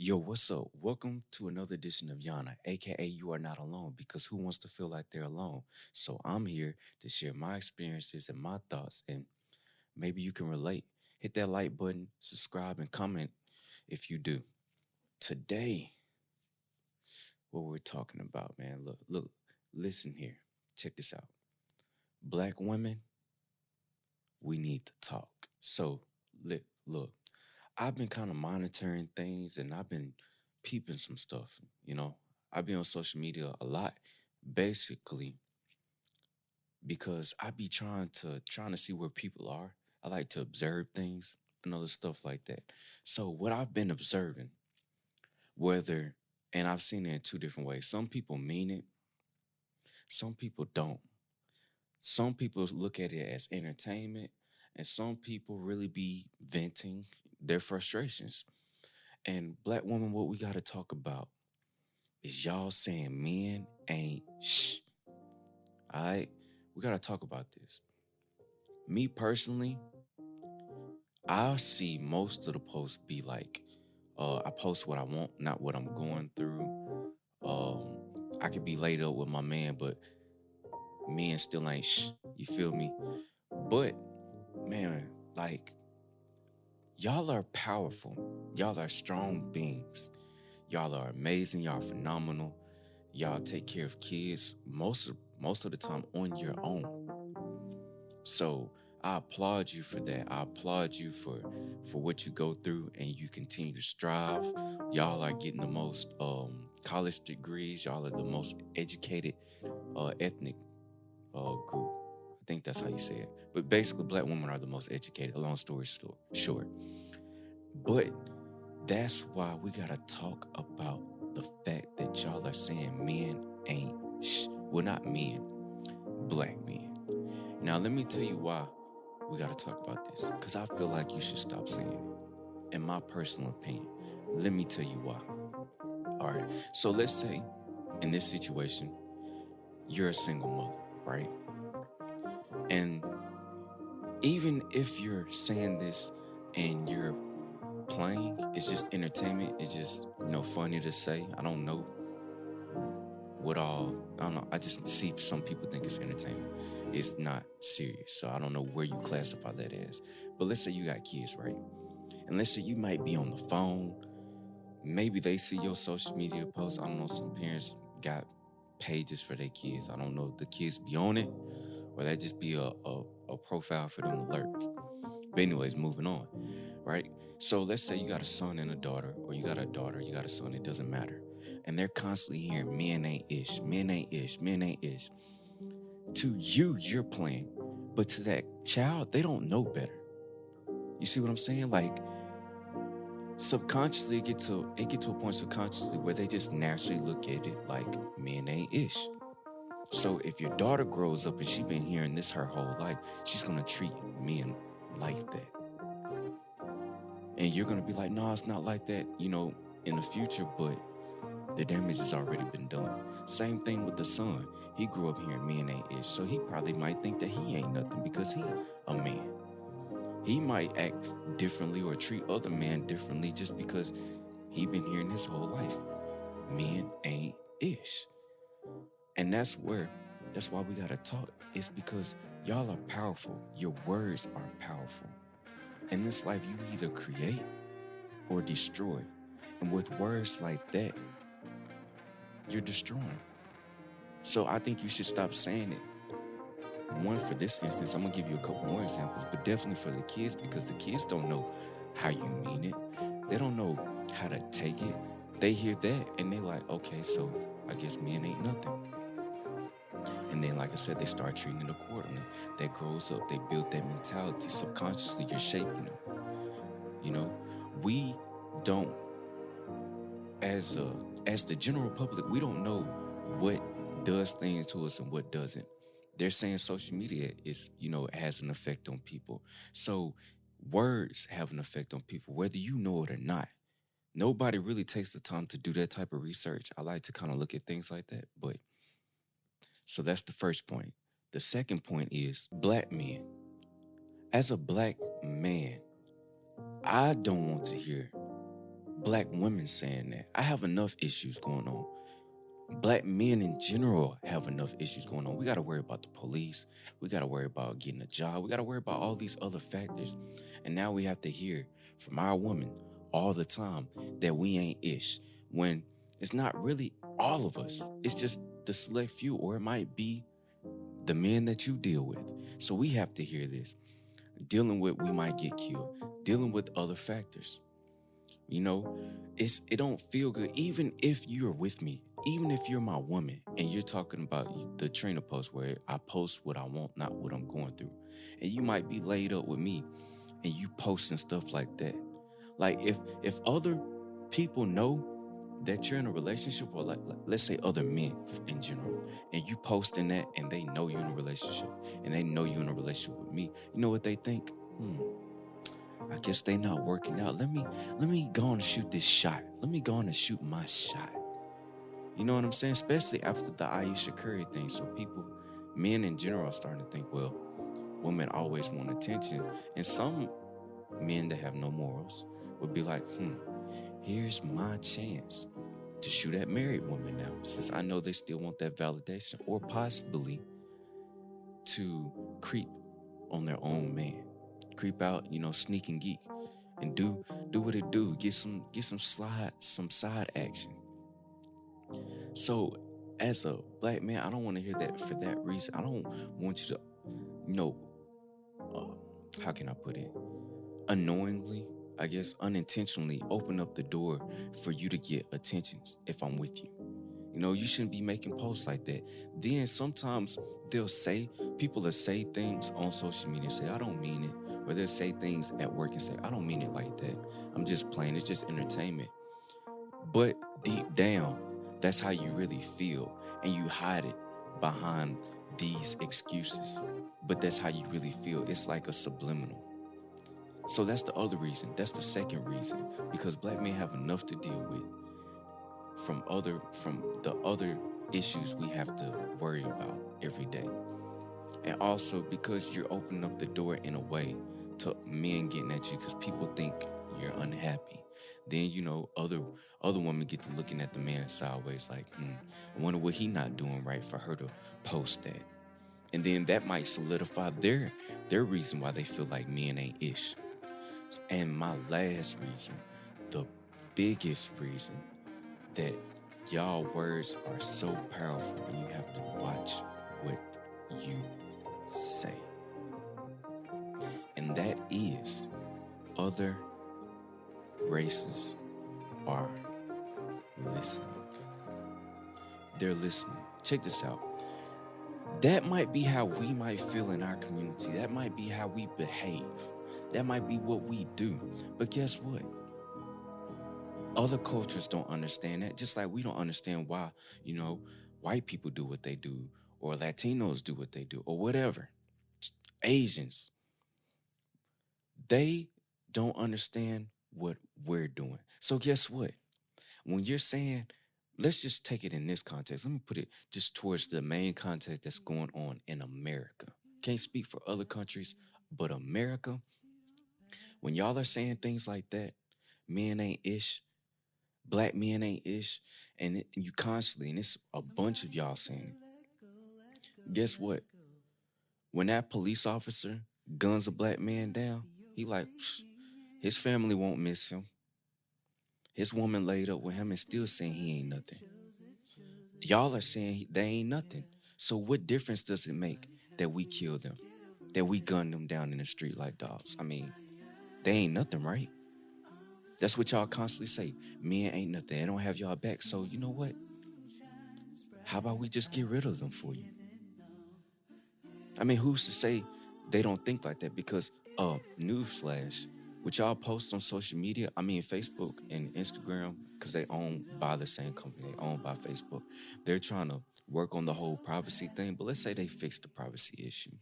Yo, what's up? Welcome to another edition of Yana, aka You Are Not Alone, because who wants to feel like they're alone? So I'm here to share my experiences and my thoughts, and maybe you can relate. Hit that like button, subscribe, and comment if you do. Today, what we're talking about, man. Look, listen here. Check this out. Black women, we need to talk. So, look, I've been kind of monitoring things and I've been peeping some stuff, you know. I've been on social media a lot, basically, because I be trying to see where people are. I like to observe things and other stuff like that. So what I've been observing, whether and I've seen it in two different ways. Some people mean it, some people don't. Some people look at it as entertainment, and some people really be venting their frustrations. And black woman, what we got to talk about is y'all saying men ain't shh. All right, we got to talk about this. Me personally, I see most of the posts be like, I post what I want, not what I'm going through. Um, I could be laid up with my man, but men still ain't shh. You feel me? But man, like y'all are powerful. Y'all are strong beings. Y'all are amazing. Y'all are phenomenal. Y'all take care of kids most of the time on your own. So I applaud you for that. I applaud you for what you go through and you continue to strive. Y'all are getting the most college degrees. Y'all are the most educated ethnic group. I think that's how you say it. But basically, black women are the most educated. Long story short. But that's why we gotta talk about the fact that y'all are saying men ain't well, not men, black men. Now let me tell you why we gotta talk about this. Cause I feel like you should stop saying it. In my personal opinion. Let me tell you why. Alright. So let's say in this situation, you're a single mother, right? And even if you're saying this and you're playing, it's just entertainment, it's just funny to say. I don't know what all I don't know. I just see some people think it's entertainment. It's not serious. So I don't know where you classify that as. But let's say you got kids, right? And let's say you might be on the phone. Maybe they see your social media posts. I don't know. Some parents got pages for their kids. I don't know if the kids be on it or that just be a profile for them to lurk. But anyways, moving on, right? So let's say you got a son and a daughter, or you got a daughter, you got a son, it doesn't matter. And they're constantly hearing men ain't ish, men ain't ish, men ain't ish. To you, you're playing. But to that child, they don't know better. You see what I'm saying? Like subconsciously it get to a point subconsciously where they just naturally look at it like men ain't ish. So if your daughter grows up and she been hearing this her whole life, she's gonna treat men like that. And you're gonna be like, no, it's not like that, in the future, but the damage has already been done. Same thing with the son. He grew up hearing men ain't ish, so he probably might think that he ain't nothing because he a man. He might act differently or treat other men differently just because he been hearing his whole life. Men ain't ish. And that's why we gotta talk. It's because y'all are powerful. Your words are powerful. In this life, you either create or destroy. And with words like that, you're destroying. So I think you should stop saying it. One, for this instance, I'm gonna give you a couple more examples, but definitely for the kids, because the kids don't know how you mean it. They don't know how to take it. They hear that and they like, okay, so I guess men ain't nothing. And then, like I said, they start treating it accordingly. That grows up, they build that mentality. Subconsciously, you're shaping them. You know, we don't, as the general public, we don't know what does things to us and what doesn't. They're saying social media is, has an effect on people. So words have an effect on people, whether you know it or not. Nobody really takes the time to do that type of research. I like to kind of look at things like that. But so that's the first point. The second point is black men. As a black man, I don't want to hear black women saying that. I have enough issues going on. Black men in general have enough issues going on. We got to worry about the police. We got to worry about getting a job. We got to worry about all these other factors. And now we have to hear from our woman all the time that we ain't ish when it's not really all of us. It's just the select few, or it might be the men that you deal with. So we have to hear this. Dealing with we might get killed, dealing with other factors. You know, it don't feel good. Even if you're with me, even if you're my woman and you're talking about the trainer post where I post what I want, not what I'm going through. And you might be laid up with me and you posting stuff like that. Like if other people know that you're in a relationship, or like let's say other men in general, and you posting that and they know you're in a relationship and they know you're in a relationship with me, you know what they think? I guess they not working out. Let me go on and shoot this shot. Let me go on and shoot my shot. You know what I'm saying? Especially after the Aisha Curry thing. So people, men in general, are starting to think, well, women always want attention. And some men that have no morals would be like, here's my chance to shoot at married women now, since I know they still want that validation, or possibly to creep on their own man. Creep out, sneak and geek, and do what it do. Get some side action. So as a black man, I don't want to hear that for that reason. I don't want you to, you know, how can I put it? Unknowingly, I guess unintentionally open up the door for you to get attention if I'm with you. You shouldn't be making posts like that. Then sometimes people will say things on social media and say, I don't mean it. Or they'll say things at work and say, I don't mean it like that. I'm just playing. It's just entertainment. But deep down, that's how you really feel. And you hide it behind these excuses. But that's how you really feel. It's like a subliminal. So that's the other reason. That's the second reason. Because black men have enough to deal with from the other issues we have to worry about every day. And also because you're opening up the door in a way to men getting at you because people think you're unhappy. Then other women get to looking at the man sideways like, I wonder what he not doing right for her to post that. And then that might solidify their reason why they feel like men ain't ish. And my last reason, the biggest reason that y'all words are so powerful and you have to watch what you say. And that is other races are listening. They're listening. Check this out. That might be how we might feel in our community. That might be how we behave. That might be what we do. But guess what? Other cultures don't understand that, just like we don't understand why, white people do what they do, or Latinos do what they do, or whatever. Asians, they don't understand what we're doing. So guess what? When you're saying, let's just take it in this context. Let me put it just towards the main context that's going on in America. Can't speak for other countries, but America, when y'all are saying things like that, men ain't ish, black men ain't ish, and you constantly, and it's a bunch of y'all saying it. Guess what? When that police officer guns a black man down, he like, his family won't miss him. His woman laid up with him and still saying he ain't nothing. Y'all are saying they ain't nothing. So what difference does it make that we kill them, that we gun them down in the street like dogs? I mean, they ain't nothing, right? That's what y'all constantly say. Men ain't nothing. They don't have y'all back. So you know what? How about we just get rid of them for you? I mean, who's to say they don't think like that? Because, newsflash, what y'all post on social media, I mean, Facebook and Instagram, because they own by the same company, they own by Facebook. They're trying to work on the whole privacy thing, but let's say they fix the privacy issue.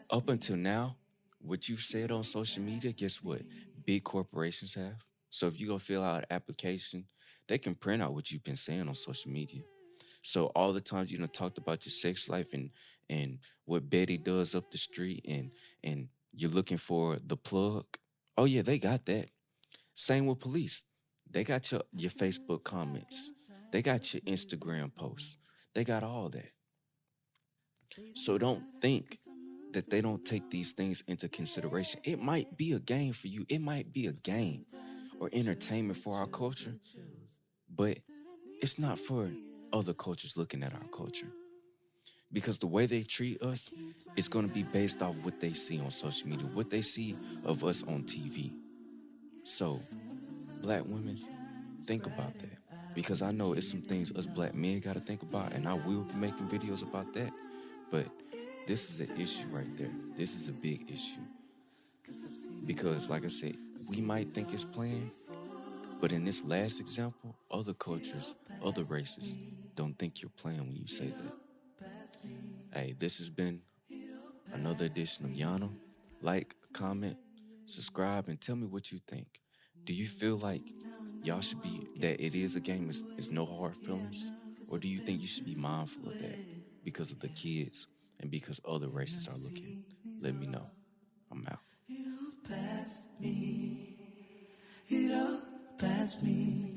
Up until now, what you've said on social media, guess what? Big corporations have. So if you go fill out an application, they can print out what you've been saying on social media. So all the times you done talked about your sex life and what Betty does up the street and you're looking for the plug. Oh yeah, they got that. Same with police. They got your Facebook comments. They got your Instagram posts. They got all that. So don't think that they don't take these things into consideration. It might be a game for you. It might be a game or entertainment for our culture, but it's not for other cultures looking at our culture. Because the way they treat us is going to be based off what they see on social media, what they see of us on TV. So, black women, think about that. Because I know it's some things us black men got to think about, and I will be making videos about that. But this is an issue right there. This is a big issue. Because, like I said, we might think it's playing, but in this last example, other cultures, other races don't think you're playing when you say that. Hey, this has been another edition of Y.A.N.A. Like, comment, subscribe, and tell me what you think. Do you feel like y'all should be, that it is a game, is no hard feelings? Or do you think you should be mindful of that because of the kids and because other races are looking? Let me know. I'm out. It'll pass me. It'll pass me.